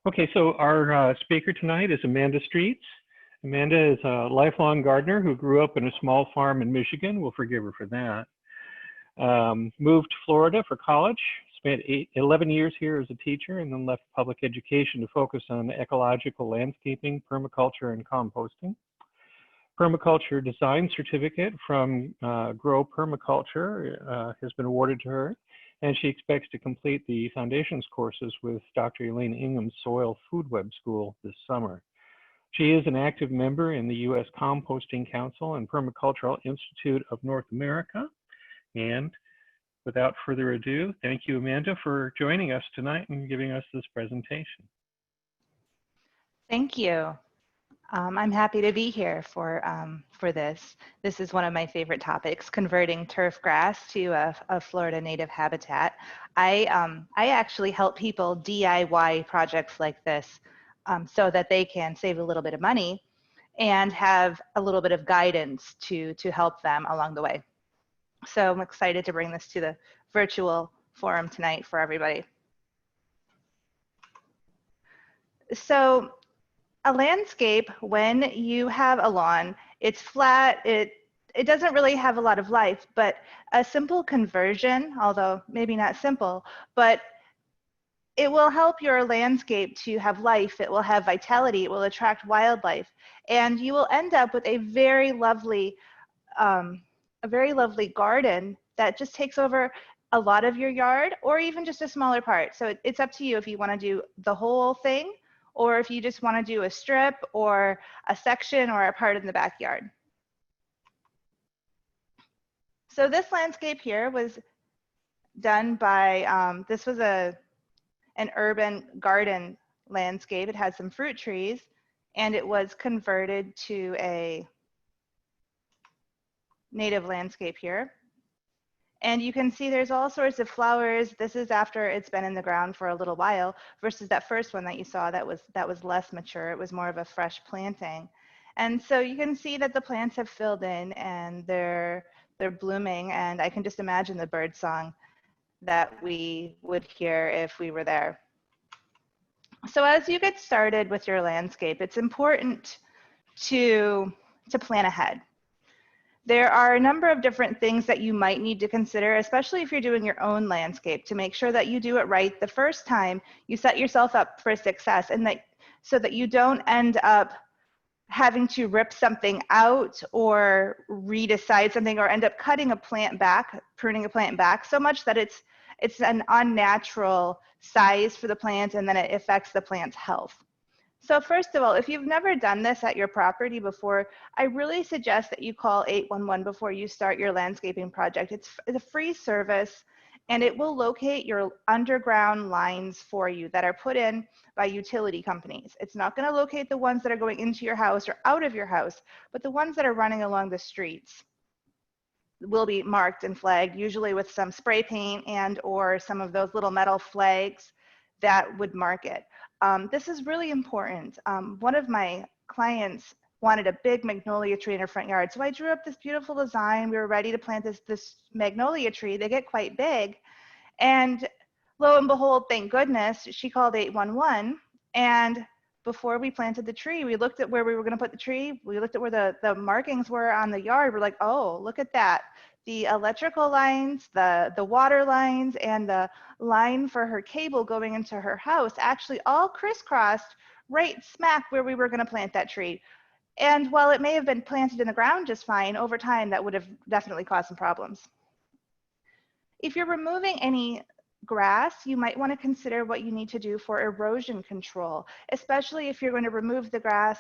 Okay, so our speaker tonight is Amanda Streets. Amanda is a lifelong gardener who grew up in a small farm in Michigan. We'll forgive her for that. Moved to Florida for college, spent 11 years here as a teacher, and then left public education to focus on ecological landscaping, permaculture, and composting. Permaculture design certificate from Grow Permaculture has been awarded to her, and she expects to complete the foundations courses with Dr. Elaine Ingham's Soil Food Web School this summer. She is an active member in the U.S. Composting Council and Permacultural Institute of North America. And without further ado, thank you, Amanda, for joining us tonight and giving us this presentation. Thank you. I'm happy to be here for this. This is one of my favorite topics, converting turf grass to a Florida native habitat. I actually help people DIY projects like this so that they can save a little bit of money and have a little bit of guidance to help them along the way. So I'm excited to bring this to the virtual forum tonight for everybody. So a landscape, when you have a lawn, it's flat, it doesn't really have a lot of life, but a simple conversion, although maybe not simple, but it will help your landscape to have life, it will have vitality, it will attract wildlife, and you will end up with a very lovely garden that just takes over a lot of your yard or even just a smaller part. So it's up to you if you want to do the whole thing or if you just want to do a strip or a section or a part in the backyard. So this landscape here was done by, this was an urban garden landscape. It had some fruit trees and it was converted to a native landscape here. And you can see there's all sorts of flowers. This is after it's been in the ground for a little while versus that first one that you saw that was less mature. It was more of a fresh planting. And so you can see that the plants have filled in and they're blooming, and I can just imagine the bird song that we would hear if we were there. So as you get started with your landscape, it's important to plan ahead. There are a number of different things that you might need to consider, especially if you're doing your own landscape, to make sure that you do it right the first time. You set yourself up for success, and so that you don't end up having to rip something out or redecide something or end up cutting a plant back, pruning a plant back so much that it's an unnatural size for the plant and then it affects the plant's health. So first of all, if you've never done this at your property before, I really suggest that you call 811 before you start your landscaping project. It's a free service and it will locate your underground lines for you that are put in by utility companies. It's not going to locate the ones that are going into your house or out of your house, but the ones that are running along the streets will be marked and flagged, usually with some spray paint and or some of those little metal flags that would mark it. This is really important. One of my clients wanted a big magnolia tree in her front yard. So I drew up this beautiful design. We were ready to plant this magnolia tree. They get quite big. And lo and behold, thank goodness, she called 811. And before we planted the tree, we looked at where we were going to put the tree. We looked at where the markings were on the yard. We're like, oh, look at that. The electrical lines, the water lines, and the line for her cable going into her house actually all crisscrossed right smack where we were going to plant that tree. And while it may have been planted in the ground just fine, over time that would have definitely caused some problems. If you're removing any grass, you might want to consider what you need to do for erosion control, especially if you're going to remove the grass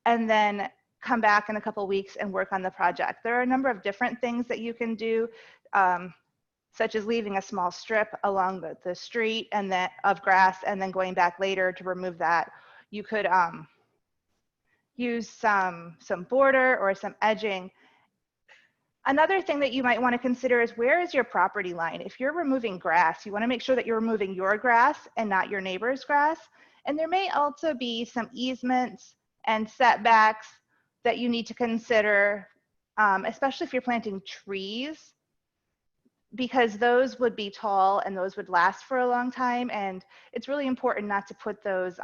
and then come back in a couple weeks and work on the project. There are a number of different things that you can do, such as leaving a small strip along the street and then of grass and then going back later to remove that. You could use some border or some edging. Another thing that you might want to consider is, where is your property line? If you're removing grass, you want to make sure that you're removing your grass and not your neighbor's grass. And there may also be some easements and setbacks that you need to consider, especially if you're planting trees. because those would be tall and those would last for a long time. And it's really important not to put those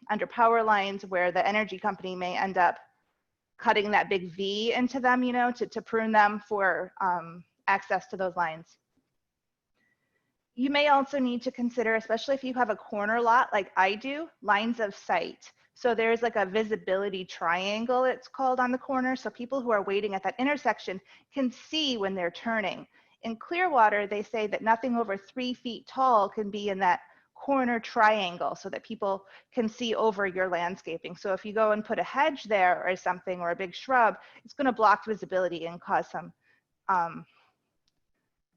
under power lines where the energy company may end up cutting that big V into them, you know, to prune them for access to those lines. You may also need to consider, especially if you have a corner lot like I do, lines of sight. So there's like a visibility triangle, it's called, on the corner. So people who are waiting at that intersection can see when they're turning. In Clearwater, they say that nothing over 3 feet tall can be in that corner triangle so that people can see over your landscaping. So if you go and put a hedge there or something, or a big shrub, it's going to block visibility and cause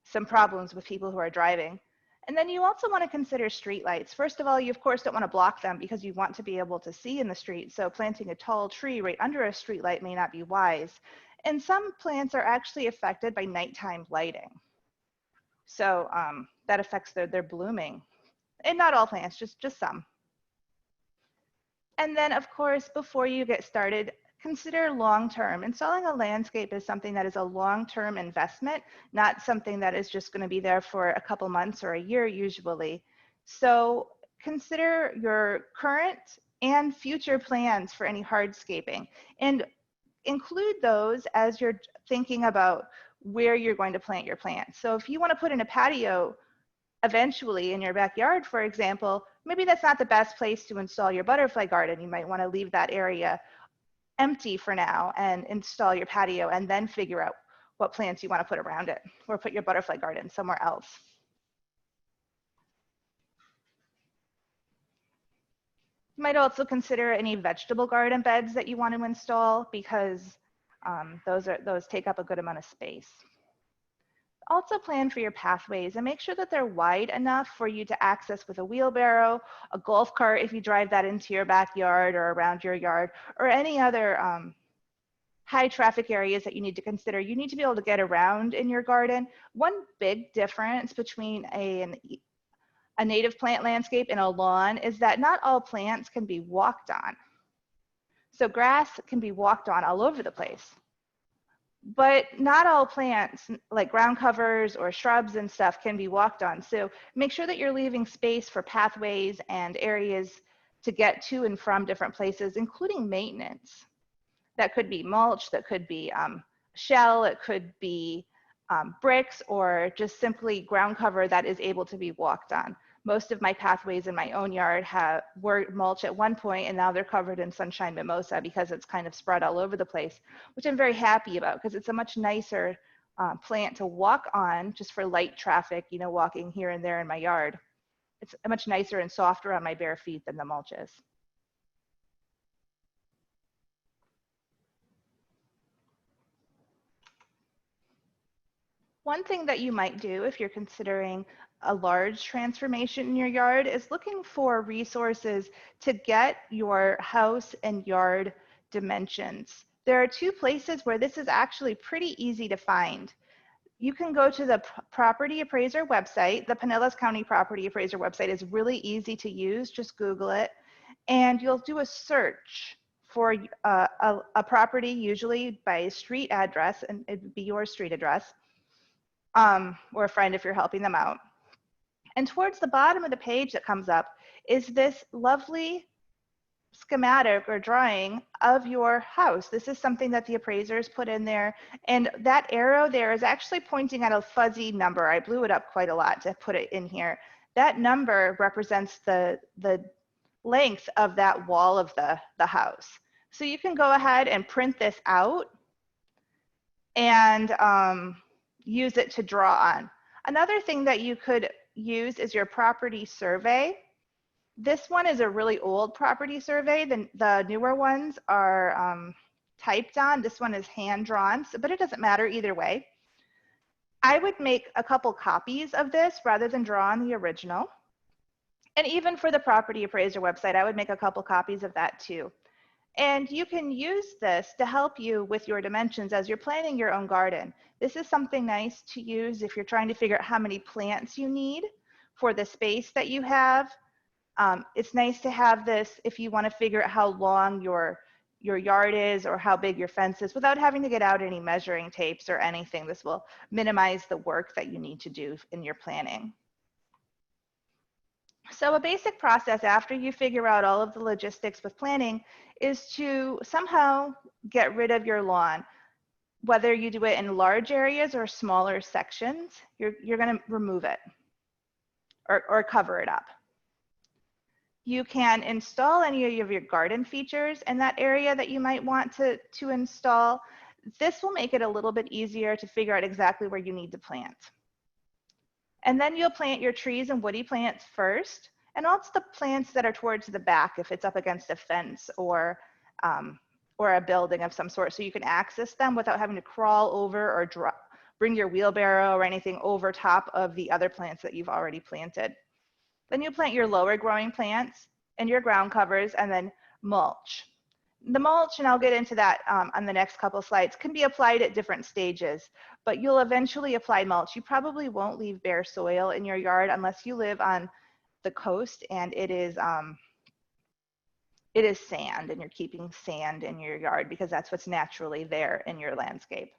some problems with people who are driving. And then you also want to consider street lights. First of all, you of course don't want to block them because you want to be able to see in the street. So planting a tall tree right under a street light may not be wise. And some plants are actually affected by nighttime lighting. So that affects their blooming. And not all plants, just some. And then of course, before you get started, consider long-term. Installing a landscape is something that is a long-term investment, not something that is just going to be there for a couple months or a year usually. So consider your current and future plans for any hardscaping, and include those as you're thinking about where you're going to plant your plants. So if you want to put in a patio eventually in your backyard, for example, maybe that's not the best place to install your butterfly garden. You might want to leave that area empty for now and install your patio, and then figure out what plants you want to put around it, or put your butterfly garden somewhere else. You might also consider any vegetable garden beds that you want to install, because those take up a good amount of space. Also plan for your pathways and make sure that they're wide enough for you to access with a wheelbarrow, a golf cart if you drive that into your backyard or around your yard, or any other high traffic areas that you need to consider. You need to be able to get around in your garden. One big difference between a native plant landscape and a lawn is that not all plants can be walked on. So grass can be walked on all over the place. But not all plants, like ground covers or shrubs and stuff, can be walked on. So make sure that you're leaving space for pathways and areas to get to and from different places, including maintenance. That could be mulch, that could be shell, it could be bricks, or just simply ground cover that is able to be walked on. Most of my pathways in my own yard were mulch at one point, and now they're covered in sunshine mimosa because it's kind of spread all over the place, which I'm very happy about, because it's a much nicer plant to walk on just for light traffic, you know, walking here and there in my yard. It's much nicer and softer on my bare feet than the mulch is. One thing that you might do if you're considering a large transformation in your yard is looking for resources to get your house and yard dimensions. There are two places where this is actually pretty easy to find. You can go to the property appraiser website. The Pinellas County property appraiser website is really easy to use. Just Google it, and you'll do a search for a property, usually by street address, and it would be your street address, or a friend if you're helping them out. And towards the bottom of the page that comes up is this lovely schematic or drawing of your house. This is something that the appraisers put in there. And that arrow there is actually pointing at a fuzzy number. I blew it up quite a lot to put it in here. That number represents the length of that wall of the house. So you can go ahead and print this out and use it to draw on. Another thing that you could use is your property survey. This one is a really old property survey. The newer ones are typed on. This one is hand drawn, but it doesn't matter either way. I would make a couple copies of this rather than draw on the original. And even for the property appraiser website, I would make a couple copies of that too. And you can use this to help you with your dimensions as you're planning your own garden. This is something nice to use if you're trying to figure out how many plants you need for the space that you have. It's nice to have this if you want to figure out how long your your yard is or how big your fence is without having to get out any measuring tapes or anything. This will minimize the work that you need to do in your planning. So a basic process after you figure out all of the logistics with planning is to somehow get rid of your lawn. Whether you do it in large areas or smaller sections, you're going to remove it or cover it up. You can install any of your garden features in that area that you might want to install. This will make it a little bit easier to figure out exactly where you need to plant. And then you'll plant your trees and woody plants first, and also the plants that are towards the back if it's up against a fence or a building of some sort, so you can access them without having to crawl over or bring your wheelbarrow or anything over top of the other plants that you've already planted. Then you plant your lower growing plants and your ground covers, and then mulch. The mulch, and I'll get into that on the next couple slides, can be applied at different stages, but you'll eventually apply mulch. You probably won't leave bare soil in your yard unless you live on the coast and it is sand and you're keeping sand in your yard because that's what's naturally there in your landscape.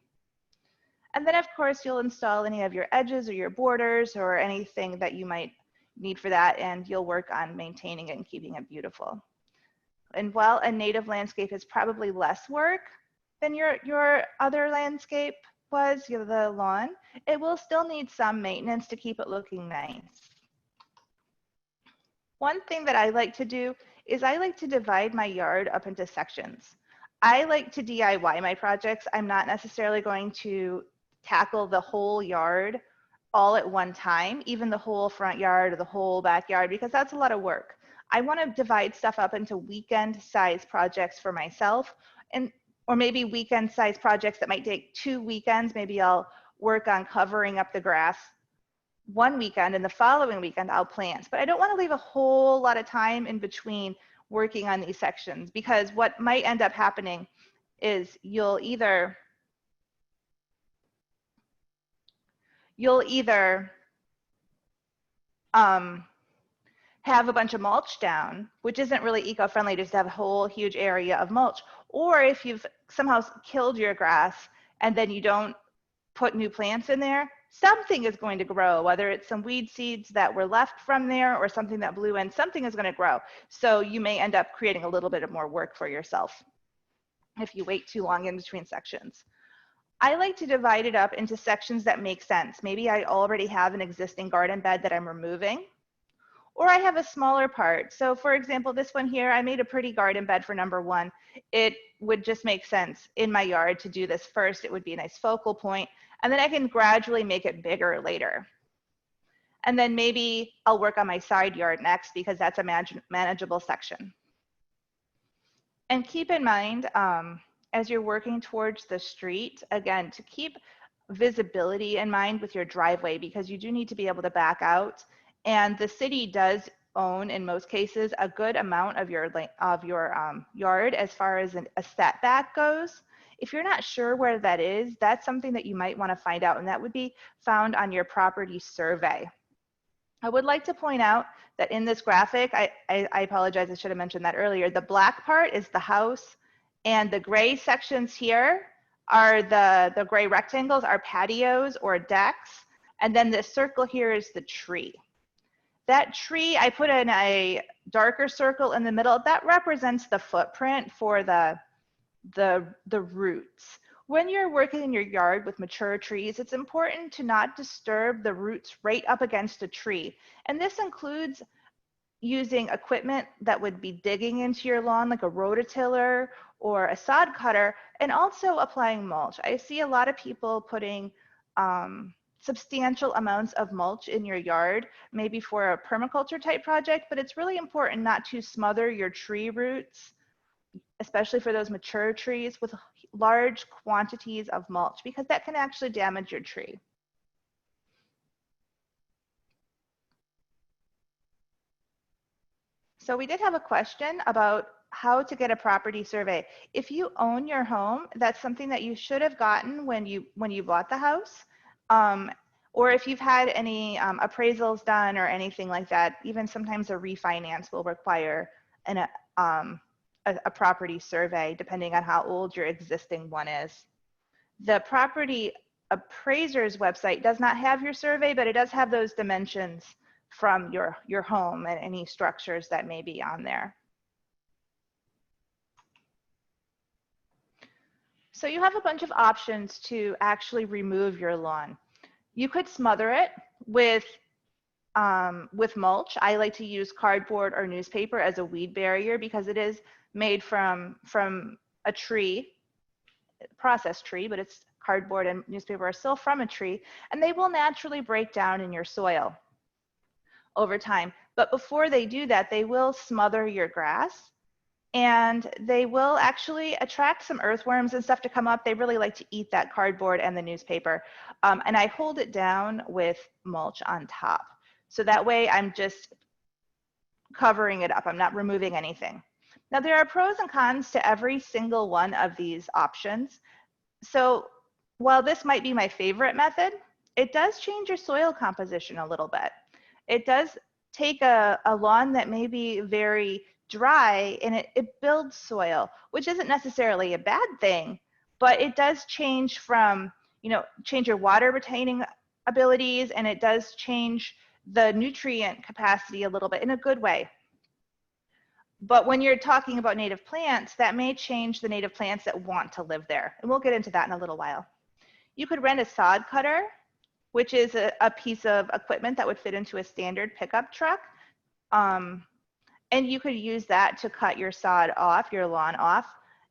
And then of course you'll install any of your edges or your borders or anything that you might need for that, and you'll work on maintaining it and keeping it beautiful. And while a native landscape is probably less work than your other landscape was, the lawn, it will still need some maintenance to keep it looking nice. One thing that I like to do is I like to divide my yard up into sections. I like to DIY my projects. I'm not necessarily going to tackle the whole yard all at one time, even the whole front yard or the whole backyard, because that's a lot of work. I want to divide stuff up into weekend size projects for myself, or maybe weekend size projects that might take 2 weekends. Maybe I'll work on covering up the grass one weekend and the following weekend I'll plant. But I don't want to leave a whole lot of time in between working on these sections, because what might end up happening is you'll either have a bunch of mulch down, which isn't really eco-friendly, just to have a whole huge area of mulch. Or if you've somehow killed your grass and then you don't put new plants in there, something is going to grow, whether it's some weed seeds that were left from there or something that blew in, something is going to grow. So you may end up creating a little bit of more work for yourself if you wait too long in between sections. I like to divide it up into sections that make sense. Maybe I already have an existing garden bed that I'm removing, or I have a smaller part. So for example, this one here, I made a pretty garden bed for number 1. It would just make sense in my yard to do this first. It would be a nice focal point, and then I can gradually make it bigger later. And then maybe I'll work on my side yard next because that's a manageable section. And keep in mind, as you're working towards the street, again, to keep visibility in mind with your driveway, because you do need to be able to back out. And the city does own, in most cases, a good amount of your yard as far as a setback goes. If you're not sure where that is, that's something that you might want to find out, and that would be found on your property survey. I would like to point out that in this graphic, I apologize, I should have mentioned that earlier, the black part is the house, and the gray sections here are the gray rectangles are patios or decks, and then this circle here is the tree. That tree, I put in a darker circle in the middle. That represents the footprint for the roots. When you're working in your yard with mature trees, it's important to not disturb the roots right up against a tree. And this includes using equipment that would be digging into your lawn, like a rototiller or a sod cutter, and also applying mulch. I see a lot of people putting substantial amounts of mulch in your yard, maybe for a permaculture type project, but it's really important not to smother your tree roots, especially for those mature trees, with large quantities of mulch, because that can actually damage your tree. So we did have a question about how to get a property survey. If you own your home, that's something that you should have gotten when you bought the house. Or if you've had any appraisals done or anything like that, even sometimes a refinance will require a property survey, depending on how old your existing one is. The property appraiser's website does not have your survey, but it does have those dimensions from your home and any structures that may be on there. So you have a bunch of options to actually remove your lawn. You could smother it with mulch. I like to use cardboard or newspaper as a weed barrier because it is made from a tree, processed tree, but it's cardboard and newspaper are still from a tree, and they will naturally break down in your soil over time. But before they do that, they will smother your grass, and they will actually attract some earthworms and stuff to come up. They really like to eat that cardboard and the newspaper. And I hold it down with mulch on top. So that way I'm just covering it up. I'm not removing anything. Now there are pros and cons to every single one of these options. So while this might be my favorite method, it does change your soil composition a little bit. It does take a lawn that may be very dry and it builds soil, which isn't necessarily a bad thing, but it does change from, change your water retaining abilities, and it does change the nutrient capacity a little bit in a good way. But when you're talking about native plants, that may change the native plants that want to live there. And we'll get into that in a little while. You could rent a sod cutter, which is a piece of equipment that would fit into a standard pickup truck. And you could use that to cut your sod off, your lawn off,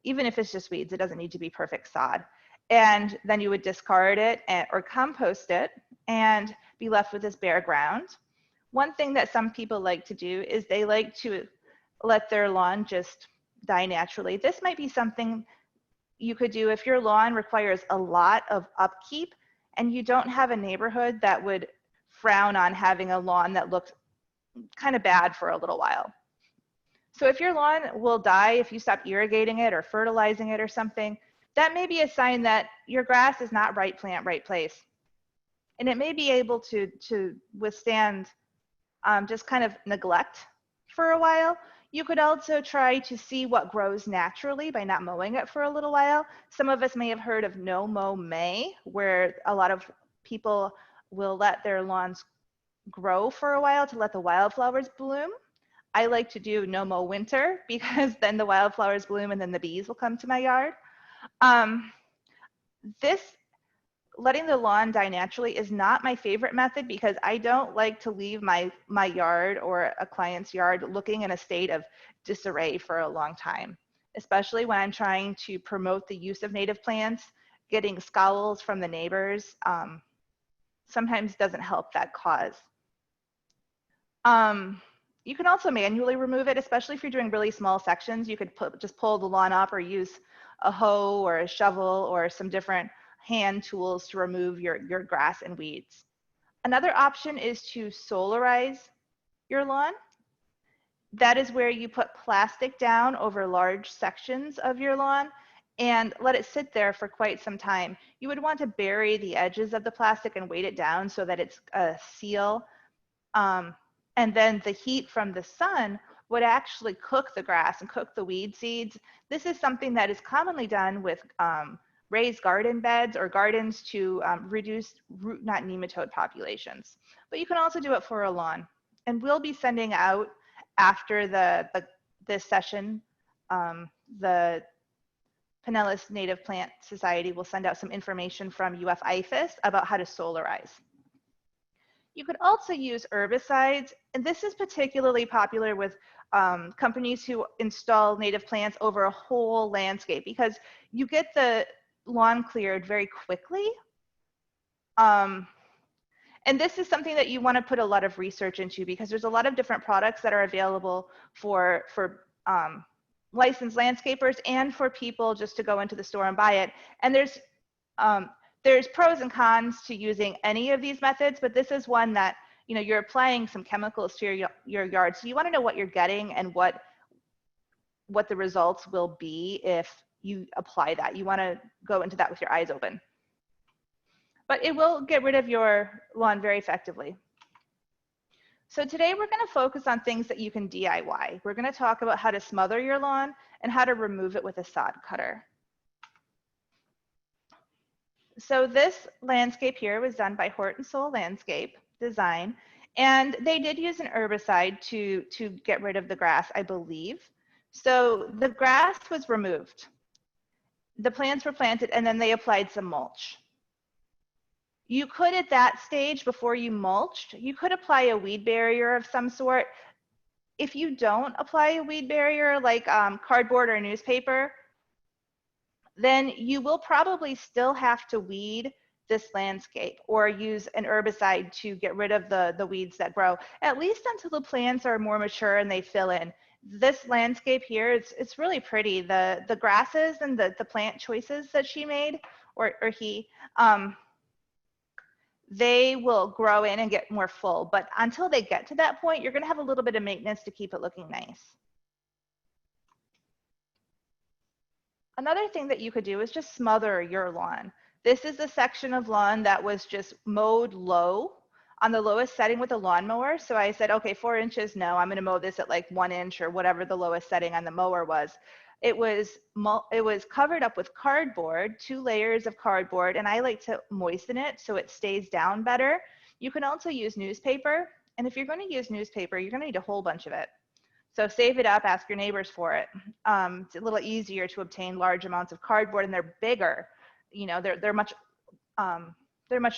even if it's just weeds. It doesn't need to be perfect sod. And then you would discard it or compost it and be left with this bare ground. One thing that some people like to do is they like to let their lawn just die naturally. This might be something you could do if your lawn requires a lot of upkeep and you don't have a neighborhood that would frown on having a lawn that looks kind of bad for a little while. So if your lawn will die if you stop irrigating it or fertilizing it or something, that may be a sign that your grass is not right plant, right place. And it may be able to withstand just kind of neglect for a while. You could also try to see what grows naturally by not mowing it for a little while. Some of us may have heard of no mow May, where a lot of people will let their lawns grow for a while to let the wildflowers bloom. I like to do no mow winter because then the wildflowers bloom and then the bees will come to my yard. Letting the lawn die naturally is not my favorite method because I don't like to leave my yard or a client's yard looking in a state of disarray for a long time, especially when I'm trying to promote the use of native plants. Getting scowls from the neighbors sometimes doesn't help that cause. You can also manually remove it, especially if you're doing really small sections. You could just pull the lawn up or use a hoe or a shovel or some different hand tools to remove your grass and weeds. Another option is to solarize your lawn. That is where you put plastic down over large sections of your lawn and let it sit there for quite some time. You would want to bury the edges of the plastic and weight it down so that it's a seal. And then the heat from the sun would actually cook the grass and cook the weed seeds. This is something that is commonly done with raised garden beds or gardens to reduce root knot nematode populations. But you can also do it for a lawn. And we'll be sending out after this session, the Pinellas Native Plant Society will send out some information from UF-IFAS about how to solarize. You could also use herbicides, and this is particularly popular with companies who install native plants over a whole landscape because you get the lawn cleared very quickly. And this is something that you want to put a lot of research into because there's a lot of different products that are available for licensed landscapers and for people just to go into the store and buy it. And there's pros and cons to using any of these methods, but this is one that, you're applying some chemicals to your yard. So you want to know what you're getting and what the results will be if you apply that. You want to go into that with your eyes open. But it will get rid of your lawn very effectively. So today we're going to focus on things that you can DIY. We're going to talk about how to smother your lawn and how to remove it with a sod cutter. So this landscape here was done by Hort and Soul Landscape Design, and they did use an herbicide to get rid of the grass, I believe. So the grass was removed. The plants were planted, and then they applied some mulch. You could, at that stage, before you mulched, you could apply a weed barrier of some sort. If you don't apply a weed barrier, like cardboard or newspaper, then you will probably still have to weed this landscape or use an herbicide to get rid of the weeds that grow, at least until the plants are more mature and they fill in. This landscape here, it's really pretty. The grasses and the plant choices that she made, or he, they will grow in and get more full. But until they get to that point, you're gonna have a little bit of maintenance to keep it looking nice. Another thing that you could do is just smother your lawn. This is a section of lawn that was just mowed low on the lowest setting with a lawnmower. So I said, okay, 4 inches, no, I'm gonna mow this at like 1 inch or whatever the lowest setting on the mower was. It was covered up with cardboard, 2 layers of cardboard, and I like to moisten it so it stays down better. You can also use newspaper, and if you're going to use newspaper, you're going to need a whole bunch of it. So save it up, ask your neighbors for it. It's a little easier to obtain large amounts of cardboard, and they're bigger. You know, they're much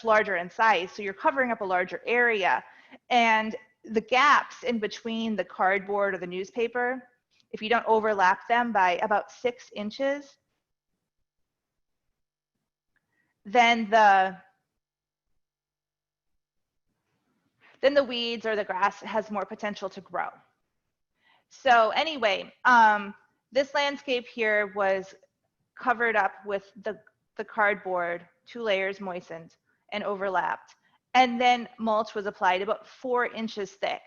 larger in size, so you're covering up a larger area. And the gaps in between the cardboard or the newspaper, if you don't overlap them by about 6 inches, then the weeds or the grass has more potential to grow. So anyway, this landscape here was covered up with the cardboard, 2 layers moistened and overlapped. And then mulch was applied about 4 inches thick.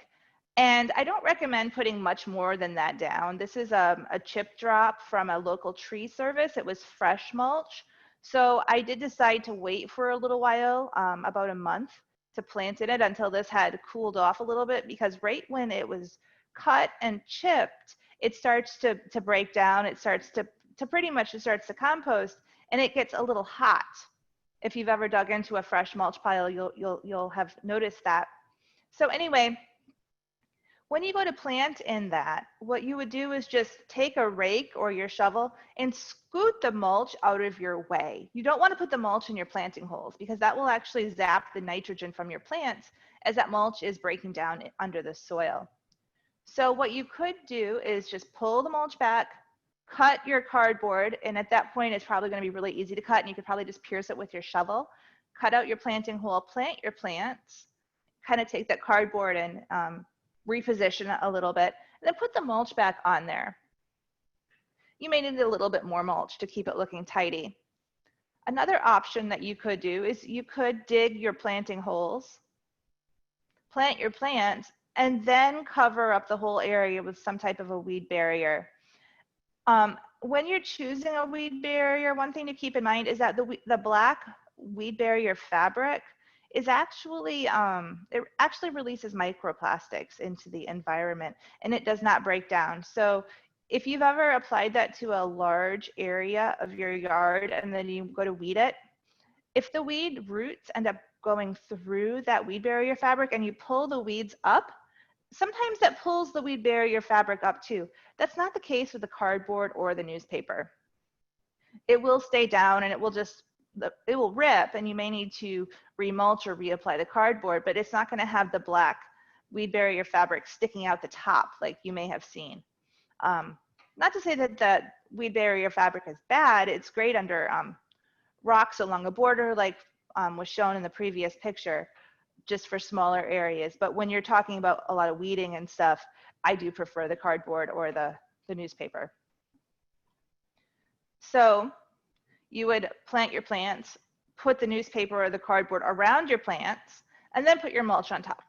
And I don't recommend putting much more than that down. This is a chip drop from a local tree service. It was fresh mulch. So I did decide to wait for a little while, about a month, to plant in it until this had cooled off a little bit, because right when it was cut and chipped, it starts to break down. It starts to pretty much, it starts to compost, and it gets a little hot. If you've ever dug into a fresh mulch pile, you'll have noticed that. So anyway, when you go to plant in that, what you would do is just take a rake or your shovel and scoot the mulch out of your way. You don't want to put the mulch in your planting holes, because that will actually zap the nitrogen from your plants as that mulch is breaking down under the soil. So what you could do is just pull the mulch back, cut your cardboard, and at that point it's probably going to be really easy to cut, and you could probably just pierce it with your shovel. Cut out your planting hole, plant your plants, kind of take that cardboard and reposition it a little bit, and then put the mulch back on there. You may need a little bit more mulch to keep it looking tidy. Another option that you could do is you could dig your planting holes, plant your plants, and then cover up the whole area with some type of a weed barrier. When you're choosing a weed barrier, one thing to keep in mind is that the black weed barrier fabric is actually, it actually releases microplastics into the environment, and it does not break down. So if you've ever applied that to a large area of your yard and then you go to weed it, if the weed roots end up going through that weed barrier fabric and you pull the weeds up, sometimes that pulls the weed barrier fabric up too. That's not the case with the cardboard or the newspaper. It will stay down and it will rip, and you may need to remulch or reapply the cardboard, but it's not going to have the black weed barrier fabric sticking out the top like you may have seen. Not to say that the weed barrier fabric is bad. It's great under rocks along a border, like was shown in the previous picture, just for smaller areas. But when you're talking about a lot of weeding and stuff, I do prefer the cardboard or the newspaper. So you would plant your plants, put the newspaper or the cardboard around your plants, and then put your mulch on top.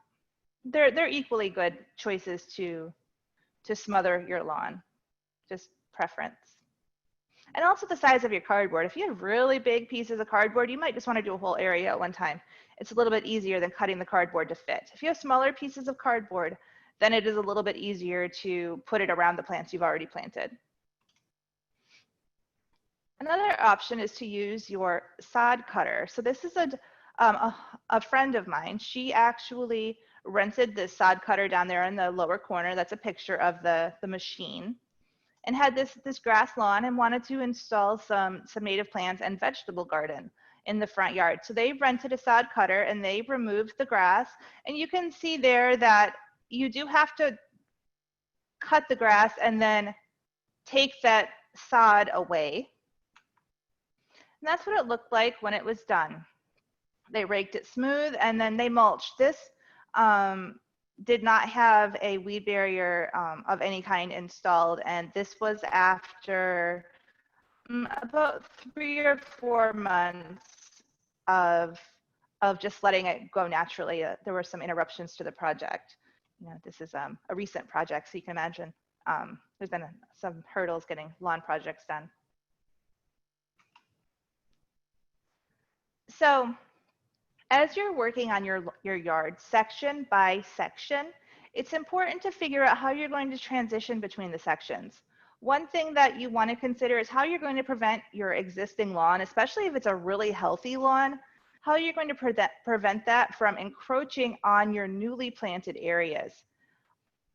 They're equally good choices to smother your lawn, just preference. And also the size of your cardboard. If you have really big pieces of cardboard, you might just want to do a whole area at one time. It's a little bit easier than cutting the cardboard to fit. If you have smaller pieces of cardboard, then it is a little bit easier to put it around the plants you've already planted. Another option is to use your sod cutter. So this is a friend of mine. She actually rented this sod cutter down there in the lower corner. That's a picture of the machine. And had this grass lawn and wanted to install some native plants and vegetable garden in the front yard. So they rented a sod cutter and they removed the grass. And you can see there that you do have to cut the grass and then take that sod away. And that's what it looked like when it was done. They raked it smooth and then they mulched. This did not have a weed barrier of any kind installed, and this was after about 3 or 4 months of just letting it go naturally. There were some interruptions to the project. You know, this is a recent project, so you can imagine there's been some hurdles getting lawn projects done. So as you're working on your yard section by section, it's important to figure out how you're going to transition between the sections. One thing that you want to consider is how you're going to prevent your existing lawn, especially if it's a really healthy lawn, how you're going to prevent that from encroaching on your newly planted areas.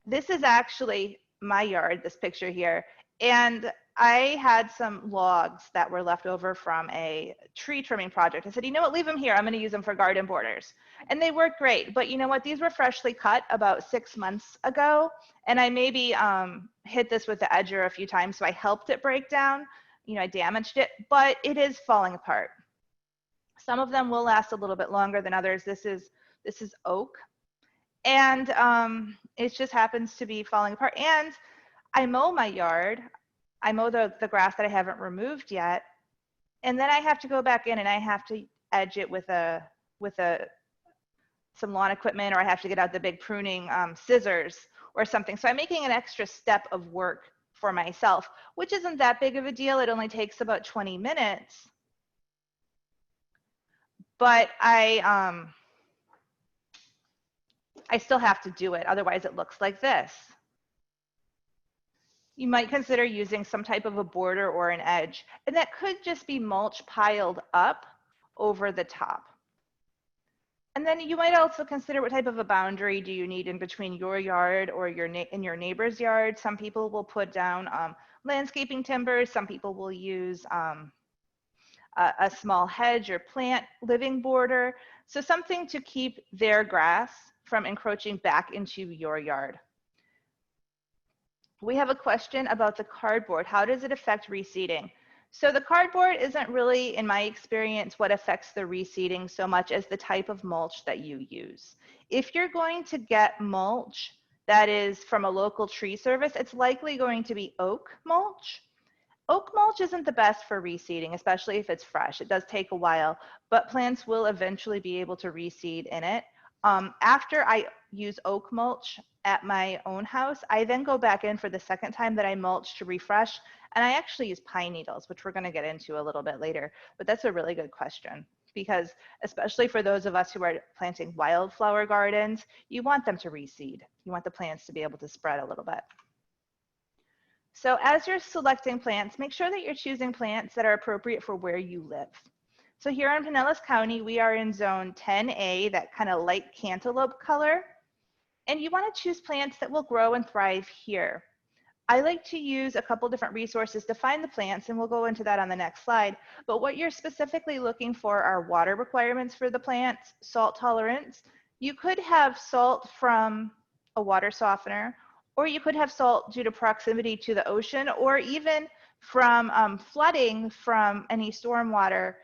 This is actually my yard, this picture here, and I had some logs that were left over from a tree trimming project. I said, you know what, leave them here. I'm going to use them for garden borders. And they work great. But you know what? These were freshly cut about 6 months ago. And I maybe hit this with the edger a few times. So I helped it break down. You know, I damaged it, but it is falling apart. Some of them will last a little bit longer than others. This is oak. And it just happens to be falling apart. And I mow my yard. I mow the grass that I haven't removed yet, and then I have to go back in and I have to edge it with some lawn equipment, or I have to get out the big pruning scissors or something. So I'm making an extra step of work for myself, which isn't that big of a deal. It only takes about 20 minutes, but I still have to do it. Otherwise, it looks like this. You might consider using some type of a border or an edge, and that could just be mulch piled up over the top. And then you might also consider what type of a boundary do you need in between your yard or in your neighbor's yard. Some people will put down landscaping timbers. Some people will use a small hedge or plant living border. So something to keep their grass from encroaching back into your yard. We have a question about the cardboard. How does it affect reseeding? So the cardboard isn't really, in my experience, what affects the reseeding so much as the type of mulch that you use. If you're going to get mulch that is from a local tree service, it's likely going to be oak mulch. Oak mulch isn't the best for reseeding, especially if it's fresh. It does take a while, but plants will eventually be able to reseed in it. After I use oak mulch at my own house, I then go back in for the second time that I mulch to refresh, and I actually use pine needles, which we're going to get into a little bit later. But that's a really good question, because especially for those of us who are planting wildflower gardens, you want them to reseed. You want the plants to be able to spread a little bit. So as you're selecting plants, make sure that you're choosing plants that are appropriate for where you live. So here in Pinellas County, we are in zone 10A, that kind of light cantaloupe color. And you want to choose plants that will grow and thrive here. I like to use a couple different resources to find the plants, and we'll go into that on the next slide. But what you're specifically looking for are water requirements for the plants, salt tolerance. You could have salt from a water softener, or you could have salt due to proximity to the ocean, or even from flooding from any stormwater.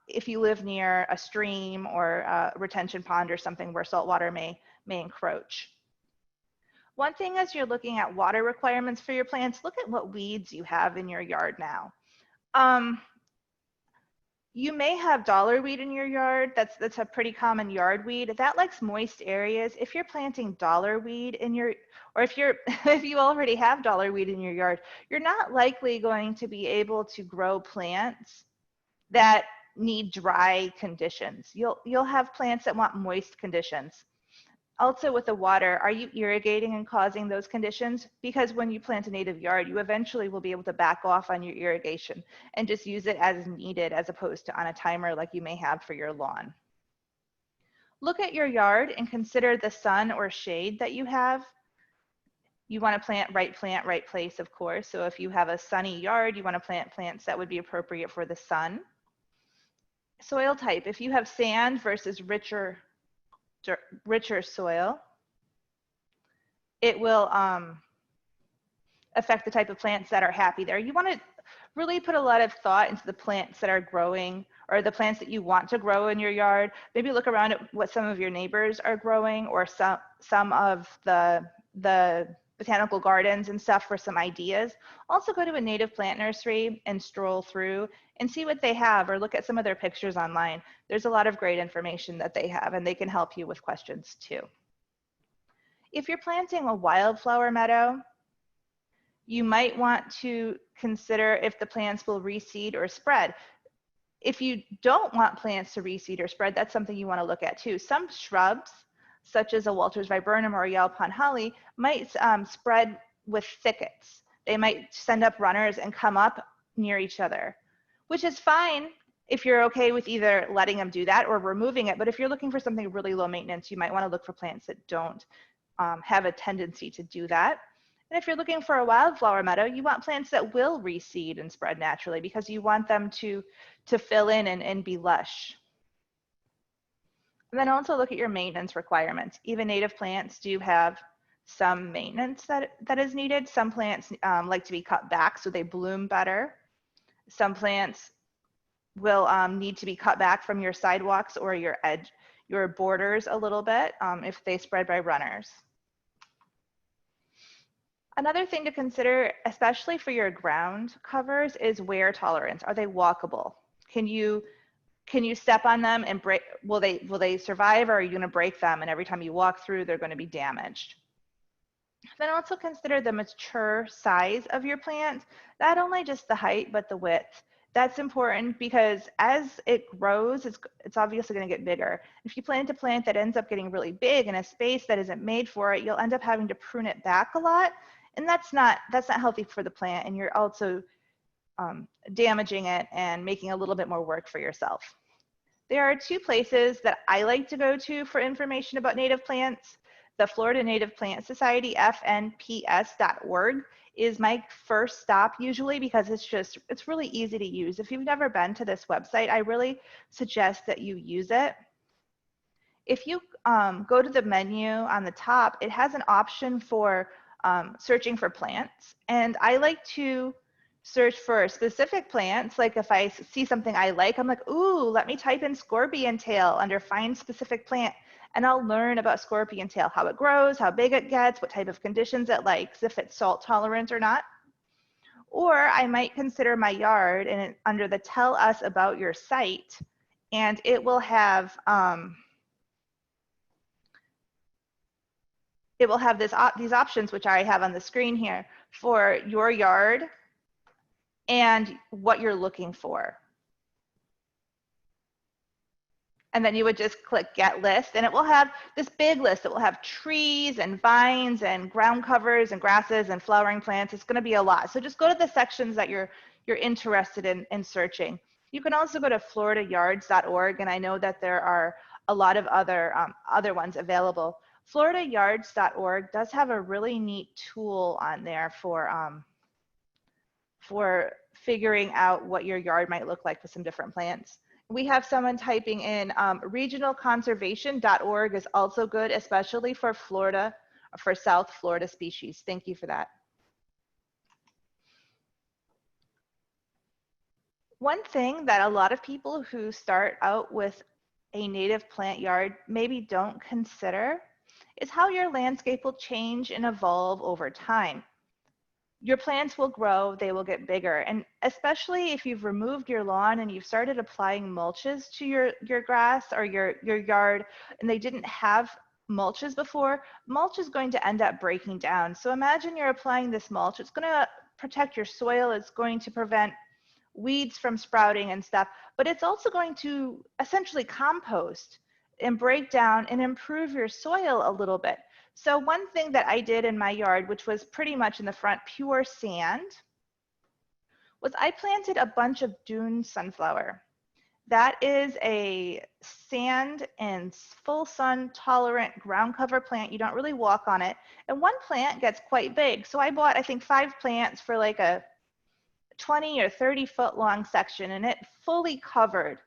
If you live near a stream or a retention pond or something where salt water may encroach. One thing as you're looking at water requirements for your plants, look at what weeds you have in your yard now. You may have dollarweed in your yard. That's a pretty common yard weed. That likes moist areas. If you're planting dollarweed in your, or if you're, if you already have dollarweed in your yard, you're not likely going to be able to grow plants that need dry conditions. You'll have plants that want moist conditions. Also with the water, are you irrigating and causing those conditions? Because when you plant a native yard, you eventually will be able to back off on your irrigation and just use it as needed as opposed to on a timer like you may have for your lawn. Look at your yard and consider the sun or shade that you have. You want to plant, right place, of course. So if you have a sunny yard, you want to plant plants that would be appropriate for the sun. Soil type, if you have sand versus richer soil, it will affect the type of plants that are happy there. You want to really put a lot of thought into the plants that are growing or the plants that you want to grow in your yard. Maybe look around at what some of your neighbors are growing or some of the botanical gardens and stuff for some ideas. Also go to a native plant nursery and stroll through and see what they have or look at some of their pictures online. There's a lot of great information that they have and they can help you with questions too. If you're planting a wildflower meadow, you might want to consider if the plants will reseed or spread. If you don't want plants to reseed or spread, that's something you want to look at too. Some shrubs, such as a Walter's viburnum or a Yelpon holly, might spread with thickets. They might send up runners and come up near each other, which is fine if you're okay with either letting them do that or removing it. But if you're looking for something really low maintenance, you might want to look for plants that don't have a tendency to do that. And if you're looking for a wildflower meadow, you want plants that will reseed and spread naturally because you want them to fill in and be lush. And then also look at your maintenance requirements. Even native plants do have some maintenance that is needed. Some plants like to be cut back so they bloom better. Some plants will need to be cut back from your sidewalks or your borders a little bit if they spread by runners. Another thing to consider, especially for your ground covers, is wear tolerance. Are they walkable? Can you step on them and break? Will they survive, or are you going to break them? And every time you walk through, they're going to be damaged. Then also consider the mature size of your plant, not only just the height, but the width. That's important because as it grows, it's obviously going to get bigger. If you plant a plant that ends up getting really big in a space that isn't made for it, you'll end up having to prune it back a lot. And that's not healthy for the plant, and you're also damaging it and making a little bit more work for yourself. There are two places that I like to go to for information about native plants. The Florida Native Plant Society, FNPS.org, is my first stop usually because it's really easy to use. If you've never been to this website, I really suggest that you use it. If you go to the menu on the top, it has an option for searching for plants, and I like to search for specific plants. Like if I see something I like, I'm like, ooh, let me type in scorpion tail under find specific plant, and I'll learn about scorpion tail, how it grows, how big it gets, what type of conditions it likes, if it's salt tolerant or not. Or I might consider my yard and under the tell us about your site, and it will have these options, which I have on the screen here, for your yard and what you're looking for. And then you would just click get list, and it will have this big list. It will have trees and vines and ground covers and grasses and flowering plants. It's going to be a lot. So just go to the sections that you're interested in searching. You can also go to floridayards.org, and I know that there are a lot of other ones available. floridayards.org does have a really neat tool on there for figuring out what your yard might look like with some different plants. We have someone typing in regionalconservation.org is also good, especially for Florida, for South Florida species. Thank you for that. One thing that a lot of people who start out with a native plant yard maybe don't consider is how your landscape will change and evolve over time. your plants will grow, they will get bigger. And especially if you've removed your lawn and you've started applying mulches to your grass or your yard, and they didn't have mulches before, mulch is going to end up breaking down. So imagine you're applying this mulch. It's going to protect your soil. It's going to prevent weeds from sprouting and stuff, but it's also going to essentially compost and break down and improve your soil a little bit. So one thing that I did in my yard, which was pretty much in the front pure sand, was I planted a bunch of dune sunflower. That is a sand and full sun tolerant ground cover plant. You don't really walk on it. And one plant gets quite big. So I bought, I think, 5 plants for like a 20 or 30 foot long section, and it fully covered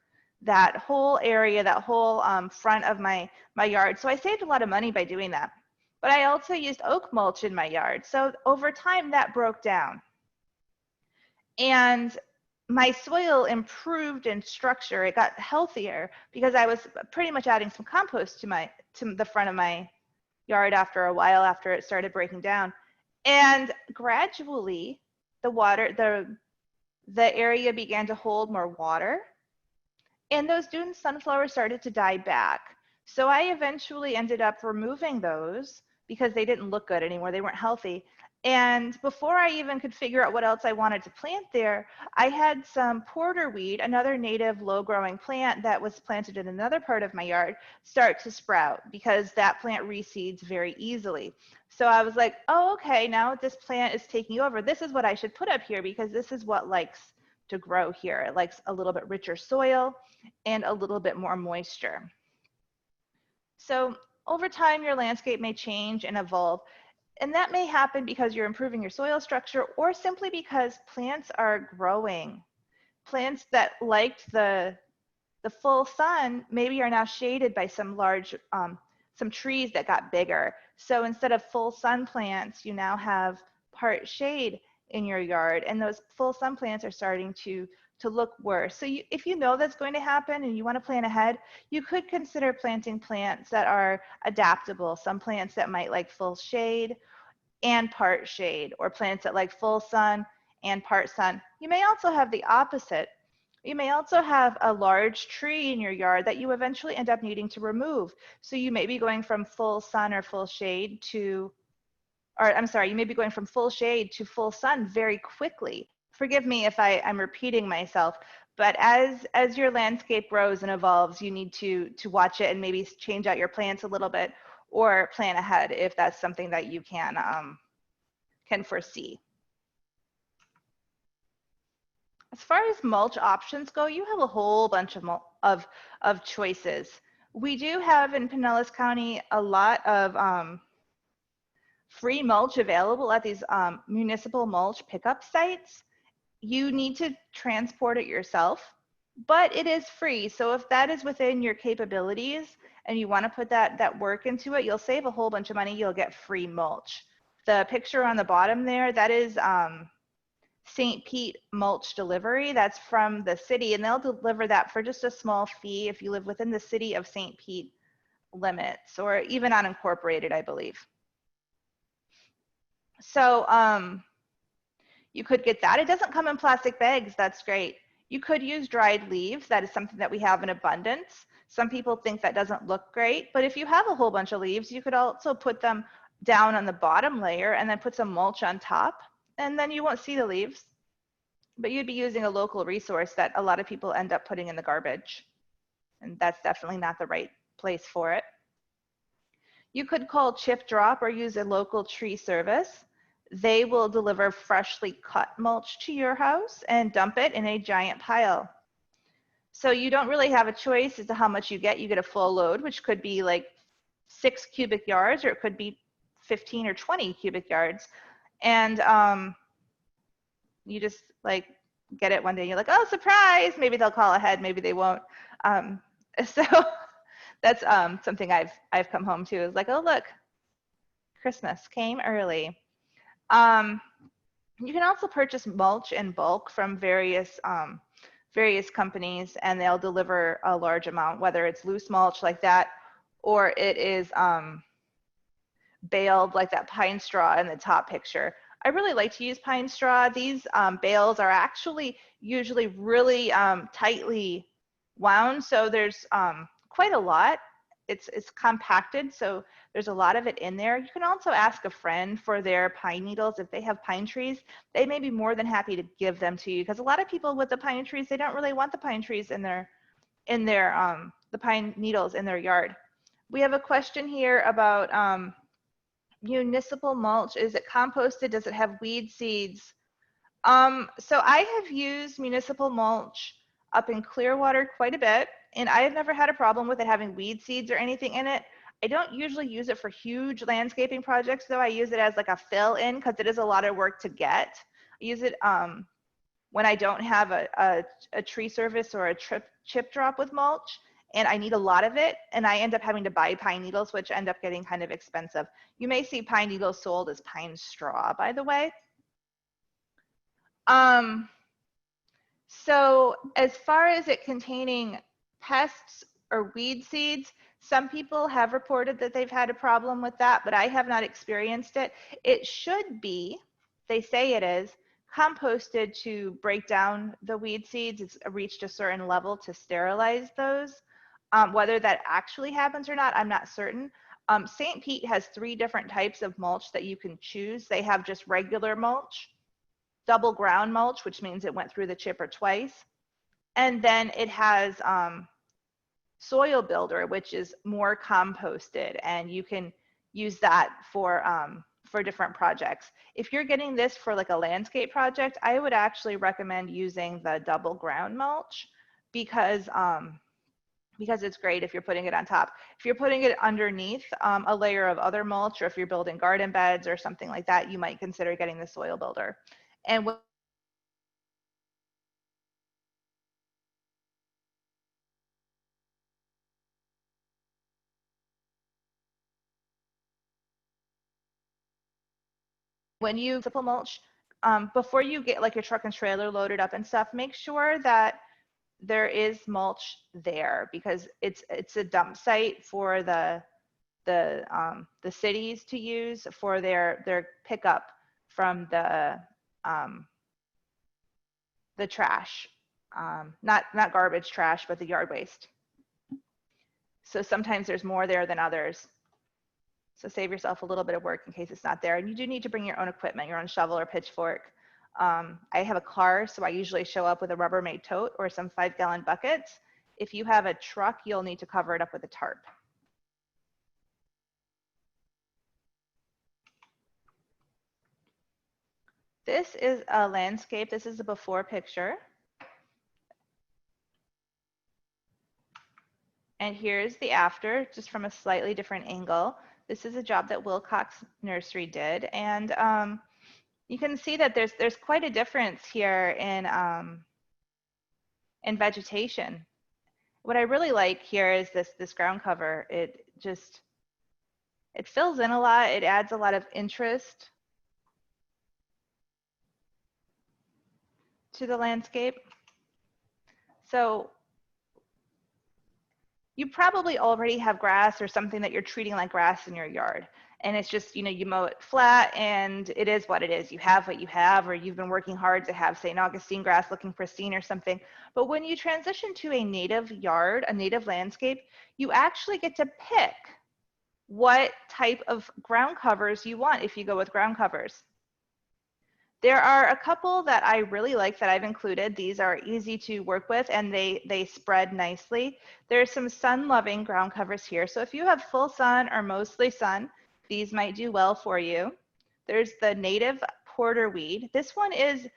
that whole area, that whole front of my yard. So I saved a lot of money by doing that. But I also used oak mulch in my yard. So over time that broke down. And my soil improved in structure. It got healthier because I was pretty much adding some compost to the front of my yard after a while, after it started breaking down. And gradually the area began to hold more water, and those dune sunflowers started to die back. So I eventually ended up removing those because they didn't look good anymore. They weren't healthy. And before I even could figure out what else I wanted to plant there, I had some porterweed, another native low-growing plant that was planted in another part of my yard, start to sprout because that plant reseeds very easily. So I was like, oh, okay, now this plant is taking over. This is what I should put up here because this is what likes to grow here. It likes a little bit richer soil and a little bit more moisture. So over time, your landscape may change and evolve. And that may happen because you're improving your soil structure or simply because plants are growing. Plants that liked the full sun maybe are now shaded by some large, some trees that got bigger. So instead of full sun plants, you now have part shade in your yard, and those full sun plants are starting to look worse. So if you know that's going to happen and you want to plan ahead, you could consider planting plants that are adaptable. Some plants that might like full shade and part shade, or plants that like full sun and part sun. You may also have the opposite. You may also have a large tree in your yard that you eventually end up needing to remove. So you may be going from full sun or full shade to, or I'm sorry, you may be going from full shade to full sun very quickly. Forgive me if I'm repeating myself, but as your landscape grows and evolves, you need to watch it and maybe change out your plants a little bit or plan ahead if that's something that you can foresee. As far as mulch options go, you have a whole bunch of choices. We do have in Pinellas County a lot of free mulch available at these municipal mulch pickup sites. You need to transport it yourself, but it is free. So if that is within your capabilities and you want to put that work into it, you'll save a whole bunch of money. You'll get free mulch. The picture on the bottom there, that is St. Pete mulch delivery. That's from the city, and they'll deliver that for just a small fee if you live within the city of St. Pete limits, or even unincorporated, I believe. So you could get that. It doesn't come in plastic bags. That's great. You could use dried leaves. That is something that we have in abundance. Some people think that doesn't look great, but if you have a whole bunch of leaves, you could also put them down on the bottom layer and then put some mulch on top, and then you won't see the leaves, but you'd be using a local resource that a lot of people end up putting in the garbage, and that's definitely not the right place for it. You could call Chip Drop or use a local tree service. They will deliver freshly cut mulch to your house and dump it in a giant pile. So you don't really have a choice as to how much you get. You get a full load, which could be like 6 cubic yards, or it could be 15 or 20 cubic yards. And you just like get it one day. You're like, oh, surprise. Maybe they'll call ahead. Maybe they won't. So that's something I've come home to, is like, oh, look, Christmas came early. You can also purchase mulch in bulk from various companies, and they'll deliver a large amount, whether it's loose mulch like that, or it is baled like that pine straw in the top picture. I really like to use pine straw. These bales are actually usually really tightly wound, so there's quite a lot. It's compacted, so there's a lot of it in there. You can also ask a friend for their pine needles. If they have pine trees, they may be more than happy to give them to you, because a lot of people with the pine trees, they don't really want the pine trees in their the pine needles in their yard. We have a question here about municipal mulch. Is it composted? Does it have weed seeds? So I have used municipal mulch up in Clearwater quite a bit, and I have never had a problem with it having weed seeds or anything in it. I don't usually use it for huge landscaping projects, though. I use it as like a fill-in because it is a lot of work to get. I use it when I don't have a tree service or a chip drop with mulch, and I need a lot of it, and I end up having to buy pine needles, which end up getting kind of expensive. You may see pine needles sold as pine straw, by the way. So as far as it containing pests or weed seeds, some people have reported that they've had a problem with that, but I have not experienced it. It should be, they say it is, composted to break down the weed seeds. It's reached a certain level to sterilize those. Whether that actually happens or not, I'm not certain. St. Pete has 3 different types of mulch that you can choose. They have just regular mulch, double ground mulch, which means it went through the chipper twice. And then it has soil builder, which is more composted, and you can use that for different projects. If you're getting this for like a landscape project, I would actually recommend using the double ground mulch because it's great if you're putting it on top. If you're putting it underneath a layer of other mulch, or if you're building garden beds or something like that, you might consider getting the soil builder. And when you simple mulch, before you get like your truck and trailer loaded up and stuff, make sure that there is mulch there, because it's a dump site for the cities to use for their pickup from the trash, not garbage trash, but the yard waste. So sometimes there's more there than others. So save yourself a little bit of work in case it's not there. And you do need to bring your own equipment, your own shovel or pitchfork. I have a car, so I usually show up with a Rubbermaid tote or some 5-gallon buckets. If you have a truck, you'll need to cover it up with a tarp. This is a landscape. This is a before picture. And here's the after, just from a slightly different angle. This is a job that Wilcox Nursery did. And you can see that there's quite a difference here in vegetation. What I really like here is this ground cover. It fills in a lot. It adds a lot of interest to the landscape. So you probably already have grass or something that you're treating like grass in your yard. And it's just, you mow it flat and it is what it is. You have what you have, or you've been working hard to have St. Augustine grass looking pristine or something. But when you transition to a native yard, a native landscape, you actually get to pick what type of ground covers you want if you go with ground covers. There are a couple that I really like that I've included. These are easy to work with and they spread nicely. There's some sun-loving ground covers here. So if you have full sun or mostly sun, these might do well for you. There's the native porterweed. This one is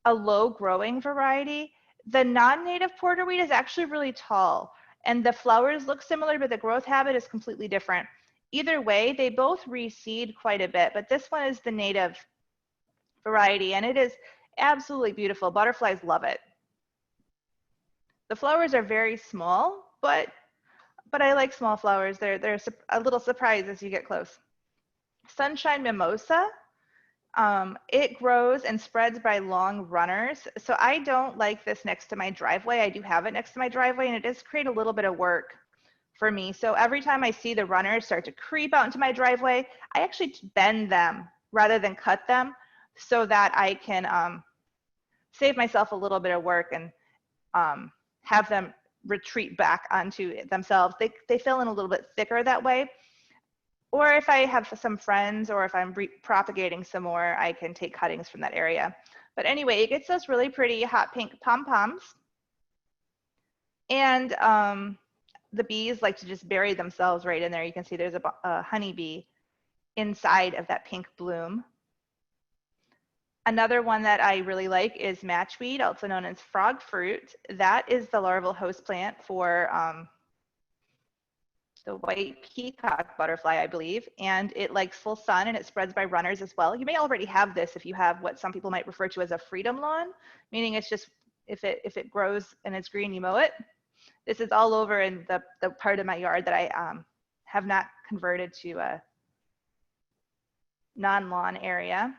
a low growing variety. The non-native porterweed is actually really tall and the flowers look similar, but the growth habit is completely different. Either way, they both reseed quite a bit, but this one is the native variety and it is absolutely beautiful. Butterflies love it. The flowers are very small, but I like small flowers. They're a little surprise as you get close. Sunshine mimosa, it grows and spreads by long runners. So I don't like this next to my driveway. I do have it next to my driveway and it does create a little bit of work for me. So every time I see the runners start to creep out into my driveway, I actually bend them rather than cut them so that I can save myself a little bit of work and have them retreat back onto themselves. They fill in a little bit thicker that way. Or if I have some friends or if I'm propagating some more, I can take cuttings from that area. But anyway, it gets those really pretty hot pink pom-poms. And the bees like to just bury themselves right in there. You can see there's a honeybee inside of that pink bloom. Another one that I really like is matchweed, also known as frog fruit. That is the larval host plant for the white peacock butterfly, I believe, and it likes full sun and it spreads by runners as well. You may already have this if you have what some people might refer to as a freedom lawn, meaning it's just if it grows and it's green, you mow it. This is all over in the part of my yard that I have not converted to a non-lawn area.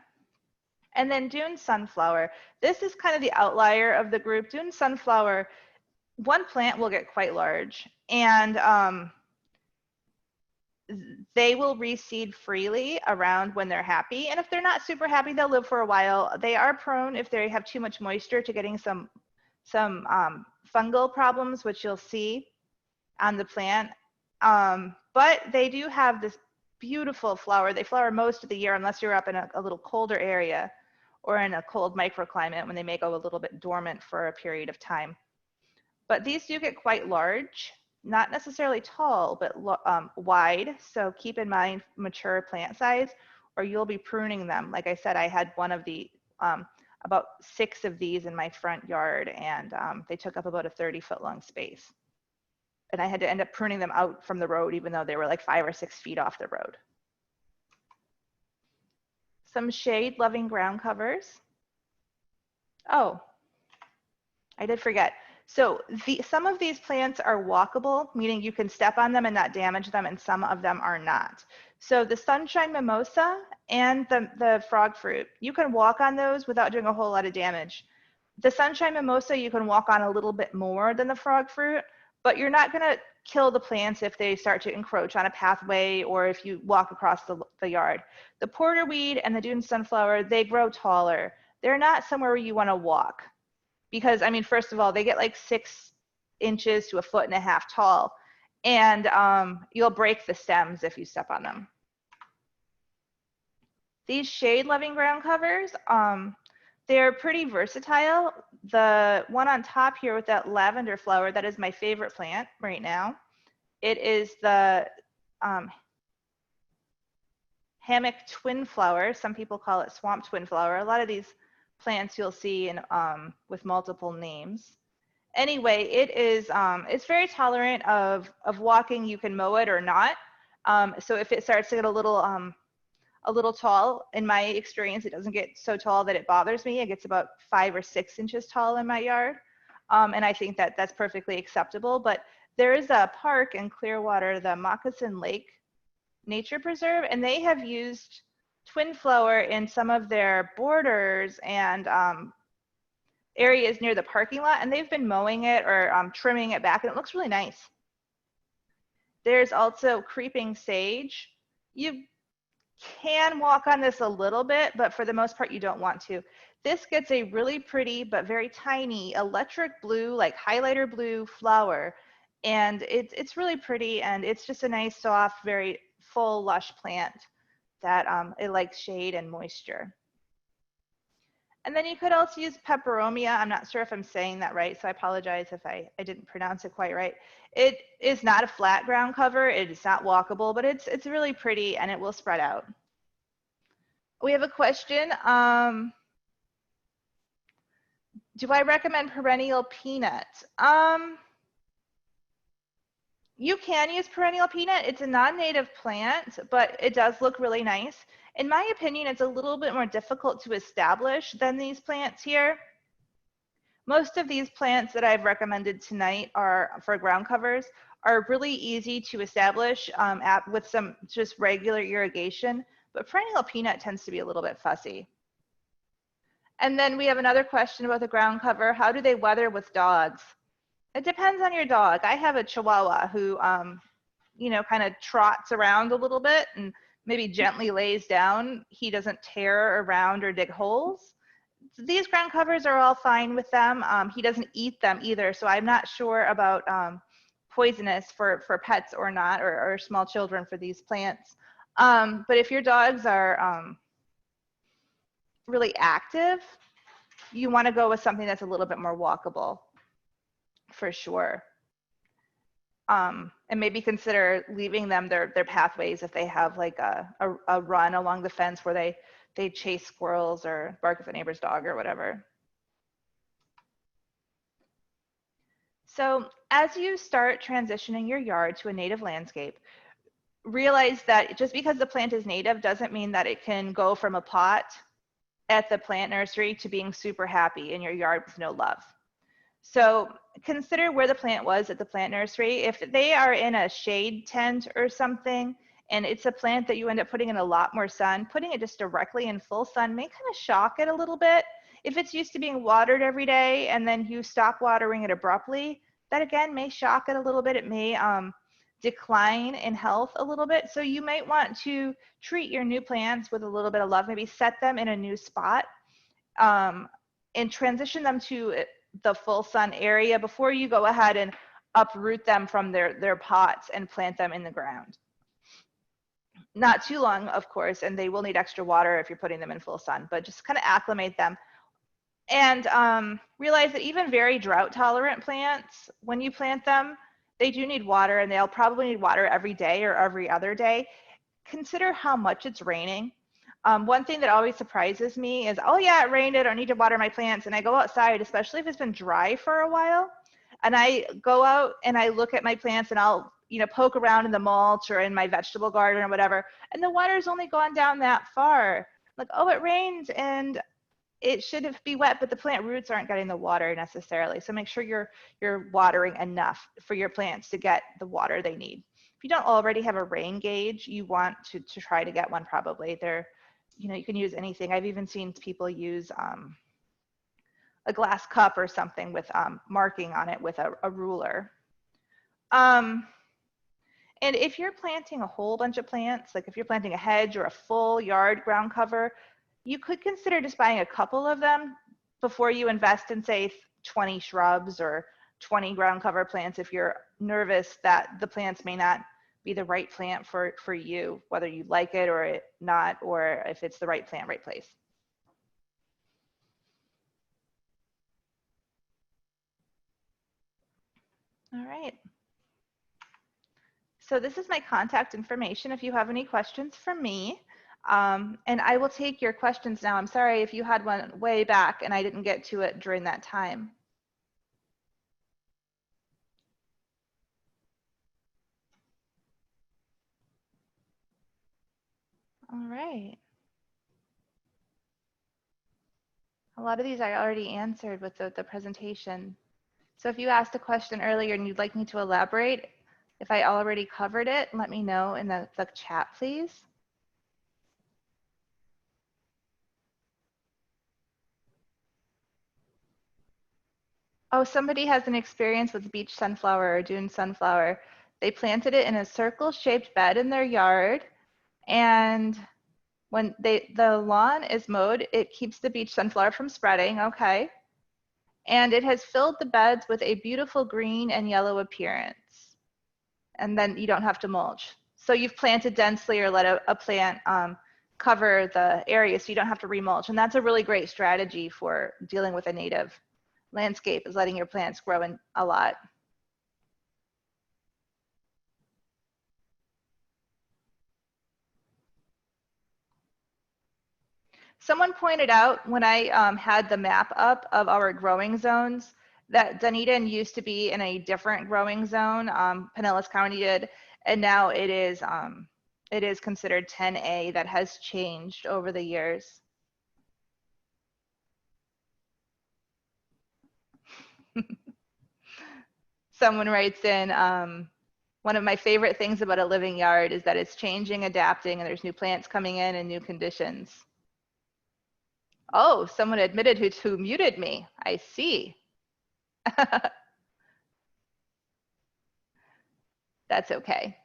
And then Dune sunflower. This is kind of the outlier of the group. Dune sunflower, one plant will get quite large, and they will reseed freely around when they're happy. And if they're not super happy, they'll live for a while. They are prone, if they have too much moisture, to getting some fungal problems, which you'll see on the plant. But they do have this beautiful flower. They flower most of the year unless you're up in a little colder area or in a cold microclimate, when they may go a little bit dormant for a period of time. But these do get quite large, not necessarily tall, but wide. So keep in mind mature plant size, or you'll be pruning them. Like I said, I had one of the, about 6 of these in my front yard, and they took up about a 30-foot long space. And I had to end up pruning them out from the road, even though they were like 5 or 6 feet off the road. Some shade-loving ground covers. Oh, I did forget. So some of these plants are walkable, meaning you can step on them and not damage them, and some of them are not. So the sunshine mimosa and the frog fruit, you can walk on those without doing a whole lot of damage. The sunshine mimosa, you can walk on a little bit more than the frog fruit, but you're not going to kill the plants if they start to encroach on a pathway or if you walk across the yard. The porterweed and the Dune sunflower, they grow taller. They're not somewhere where you want to walk. Because, I mean, first of all, they get like 6 inches to 1.5 feet tall, and you'll break the stems if you step on them. These shade-loving ground covers, they're pretty versatile. The one on top here with that lavender flower, that is my favorite plant right now. It is the hammock twin flower. Some people call it swamp twin flower. A lot of these plants you'll see in, with multiple names. Anyway, it is it's very tolerant of walking. You can mow it or not. So if it starts to get a little tall, in my experience, it doesn't get so tall that it bothers me. It gets about 5 or 6 inches tall in my yard, and I think that that's perfectly acceptable. But there is a park in Clearwater, the Moccasin Lake Nature Preserve, and they have used twin flower in some of their borders and areas near the parking lot, and they've been mowing it or trimming it back, and it looks really nice. There's also creeping sage. You can walk on this a little bit, but for the most part, you don't want to. This gets a really pretty but very tiny electric blue, like highlighter blue flower, and it's really pretty, and it's just a nice, soft, very full, lush plant that it likes shade and moisture. And then you could also use peperomia. I'm not sure if I'm saying that right, so I apologize if I didn't pronounce it quite right. It is not a flat ground cover. It is not walkable, but it's really pretty, and it will spread out. We have a question. Do I recommend perennial peanut? You can use perennial peanut. It's a non-native plant, but it does look really nice. In my opinion, it's a little bit more difficult to establish than these plants here. Most of these plants that I've recommended tonight are for ground covers are really easy to establish with some just regular irrigation, but perennial peanut tends to be a little bit fussy. And then we have another question about the ground cover. How do they weather with dogs? It depends on your dog. I have a Chihuahua who, you know, kind of trots around a little bit and maybe gently lays down, he doesn't tear around or dig holes. These ground covers are all fine with them. He doesn't eat them either, so I'm not sure about poisonous for pets or not, or small children for these plants. But if your dogs are really active, you want to go with something that's a little bit more walkable, for sure. And maybe consider leaving them their pathways if they have like a run along the fence where they chase squirrels or bark at the neighbor's dog or whatever. So as you start transitioning your yard to a native landscape, realize that just because the plant is native doesn't mean that it can go from a pot at the plant nursery to being super happy in your yard with no love. So consider where the plant was at the plant nursery. If they are in a shade tent or something, and it's a plant that you end up putting in a lot more sun, putting it just directly in full sun may kind of shock it a little bit. If it's used to being watered every day and then you stop watering it abruptly, that again may shock it a little bit. It may decline in health a little bit. So you might want to treat your new plants with a little bit of love, maybe set them in a new spot and transition them to the full sun area before you go ahead and uproot them from their pots and plant them in the ground. Not too long, of course, and they will need extra water if you're putting them in full sun, but just kind of acclimate them. And realize that even very drought tolerant plants, when you plant them, they do need water, and they'll probably need water every day or every other day. Consider how much it's raining. One thing that always surprises me is, oh yeah, it rained, I don't need to water my plants. And I go outside, especially if it's been dry for a while, and I go out and I look at my plants and I'll, poke around in the mulch or in my vegetable garden or whatever, and the water's only gone down that far. Like, oh, it rained and it should be wet, but the plant roots aren't getting the water necessarily. So make sure you're watering enough for your plants to get the water they need. If you don't already have a rain gauge, you want to try to get one probably. They're, you can use anything. I've even seen people use a glass cup or something with marking on it with a ruler. And if you're planting a whole bunch of plants, like if you're planting a hedge or a full yard ground cover, you could consider just buying a couple of them before you invest in, say, 20 shrubs or 20 ground cover plants if you're nervous that the plants may not be the right plant for you, whether you like it or not, or if it's the right plant, right place. All right. So this is my contact information if you have any questions for me. And I will take your questions now. I'm sorry if you had one way back and I didn't get to it during that time. All right. A lot of these I already answered with the presentation. So if you asked a question earlier and you'd like me to elaborate, if I already covered it, let me know in the chat, please. Oh, somebody has an experience with beach sunflower or dune sunflower. They planted it in a circle-shaped bed in their yard, and when the lawn is mowed, it keeps the beach sunflower from spreading, okay? And it has filled the beds with a beautiful green and yellow appearance. And then you don't have to mulch. So you've planted densely or let a plant cover the area so you don't have to remulch. And that's a really great strategy for dealing with a native landscape, is letting your plants grow in a lot. Someone pointed out when I had the map up of our growing zones that Dunedin used to be in a different growing zone. Pinellas County did, and now it is considered 10A. That has changed over the years. Someone writes in, one of my favorite things about a living yard is that it's changing, adapting, and there's new plants coming in and new conditions. Oh, someone admitted who muted me. I see. That's okay.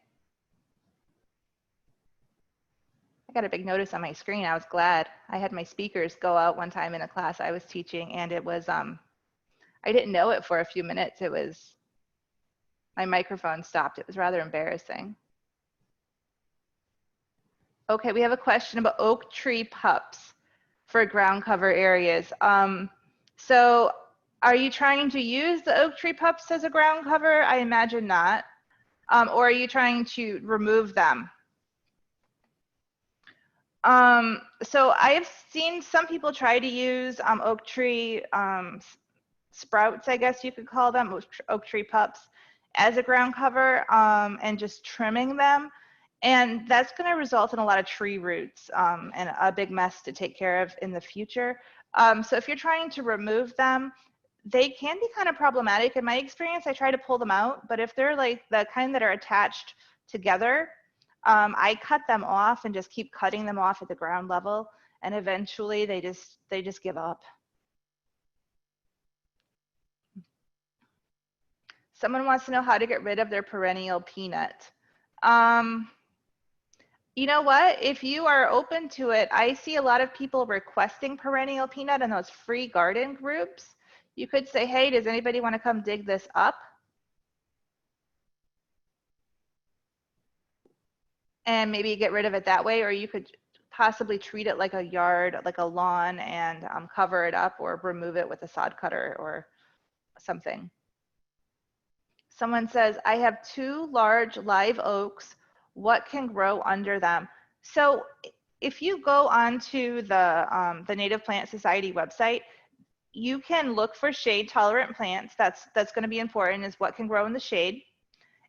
got a big notice on my screen. I was glad. I had my speakers go out one time in a class I was teaching, and it was, I didn't know it for a few minutes. It was, my microphone stopped. It was rather embarrassing. Okay, we have a question about oak tree pups for ground cover areas. So are you trying to use the oak tree pups as a ground cover? I imagine not. Or are you trying to remove them? So I've seen some people try to use oak tree sprouts, I guess you could call them, oak tree pups, as a ground cover, and just trimming them. And that's going to result in a lot of tree roots and a big mess to take care of in the future. So if you're trying to remove them, they can be kind of problematic. In my experience, I try to pull them out, but if they're like the kind that are attached together, I cut them off and just keep cutting them off at the ground level, and eventually they just give up. Someone wants to know how to get rid of their perennial peanut. You know what? If you are open to it, I see a lot of people requesting perennial peanut in those free garden groups. You could say, hey, does anybody want to come dig this up? And maybe get rid of it that way, or you could possibly treat it like a yard, like a lawn, and cover it up or remove it with a sod cutter or something. Someone says, I have 2 large live oaks. What can grow under them? So if you go onto the Native Plant Society website, you can look for shade tolerant plants. That's going to be important, is what can grow in the shade.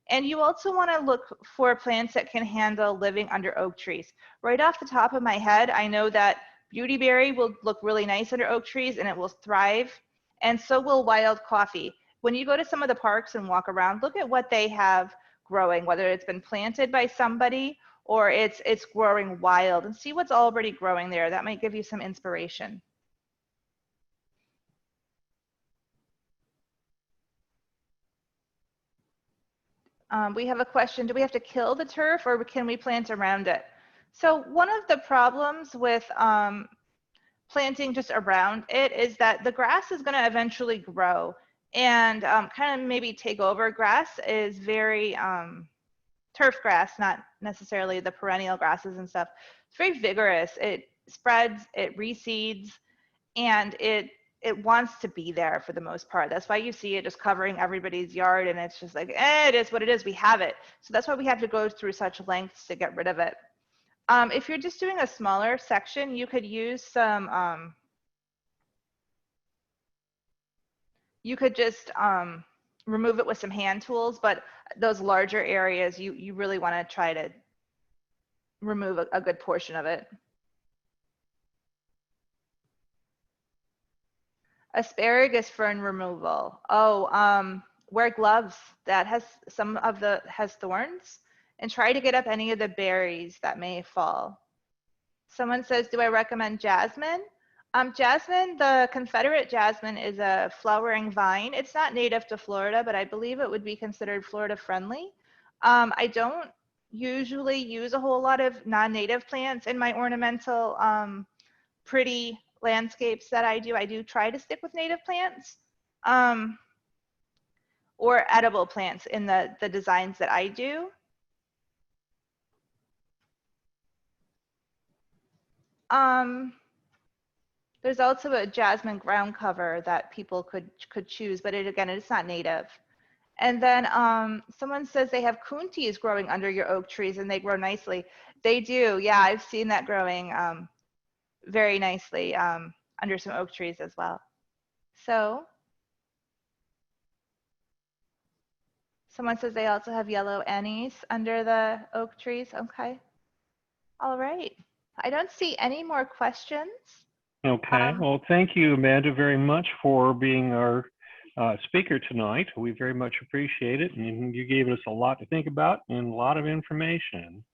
And you also want to look for plants that can handle living under oak trees. Right off the top of my head, I know that beautyberry will look really nice under oak trees and it will thrive, and so will wild coffee. When you go to some of the parks and walk around, look at what they have growing, whether it's been planted by somebody or it's growing wild, and see what's already growing there. That might give you some inspiration. We have a question, do we have to kill the turf or can we plant around it? So one of the problems with planting just around it is that the grass is going to eventually grow and kind of maybe take over. Grass is very, turf grass, not necessarily the perennial grasses and stuff. It's very vigorous. It spreads, it reseeds, and it wants to be there for the most part. That's why you see it just covering everybody's yard, and it's just like, it is what it is, we have it. So that's why we have to go through such lengths to get rid of it. If you're just doing a smaller section, you could use some, you could just remove it with some hand tools, but those larger areas, you really want to try to remove a good portion of it. Asparagus fern removal. Oh, wear gloves. That has has thorns, and try to get up any of the berries that may fall. Someone says, do I recommend jasmine? Jasmine, the Confederate jasmine, is a flowering vine. It's not native to Florida, but I believe it would be considered Florida friendly. I don't usually use a whole lot of non-native plants in my ornamental pretty landscapes that I do. I do try to stick with native plants or edible plants in the designs that I do. There's also a jasmine ground cover that people could choose, but again, it's not native. And then someone says they have kuntis growing under your oak trees and they grow nicely. They do, yeah, I've seen that growing very nicely under some oak trees as well. So someone says they also have yellow anise under the oak trees. Okay. All right. I don't see any more questions. Okay. Well, thank you, Amanda, very much for being our speaker tonight. We very much appreciate it, and you gave us a lot to think about and a lot of information.